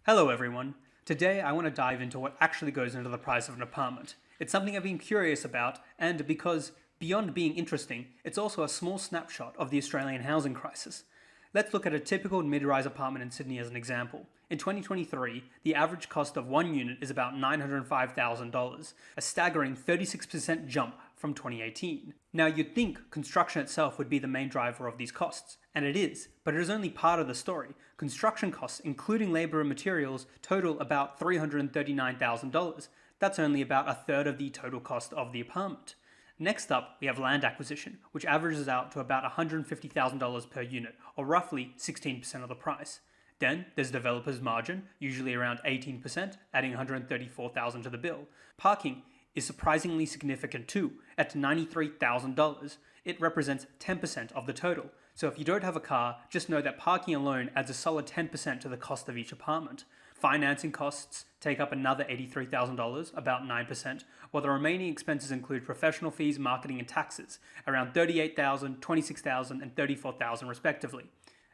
Hello everyone. Today I want to dive into what actually goes into the price of an apartment. It's something I've been curious about, and because beyond being interesting, it's also a small snapshot of the Australian housing crisis. Let's look at a typical mid-rise apartment in Sydney as an example. In 2023, the average cost of one unit is about $905,000, a staggering 36% jump from 2018. Now you'd think construction itself would be the main driver of these costs, and it is, but it is only part of the story. Construction costs, including labor and materials, total about $339,000. That's only about a third of the total cost of the apartment. Next up, we have land acquisition, which averages out to about $150,000 per unit, or roughly 16% of the price. Then there's developer's margin, usually around 18%, adding $134,000 to the bill. Parking is surprisingly significant too, at $93,000. It represents 10% of the total. So if you don't have a car, just know that parking alone adds a solid 10% to the cost of each apartment. Financing costs take up another $83,000, about 9%, while the remaining expenses include professional fees, marketing and taxes, around $38,000, $26,000 and $34,000 respectively.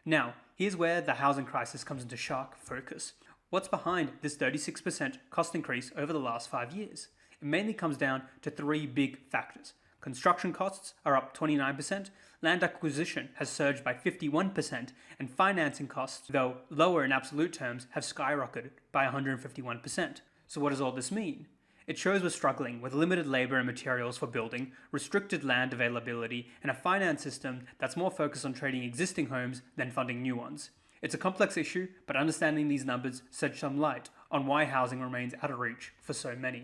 Now, here's where the housing crisis comes into sharp focus. What's behind this 36% cost increase over the last 5 years? It mainly comes down to three big factors. Construction costs are up 29%, land acquisition has surged by 51%, and financing costs, though lower in absolute terms, have skyrocketed by 151%. So what does all this mean? It shows we're struggling with limited labor and materials for building, restricted land availability, and a finance system that's more focused on trading existing homes than funding new ones. It's a complex issue, but understanding these numbers sheds some light on why housing remains out of reach for so many.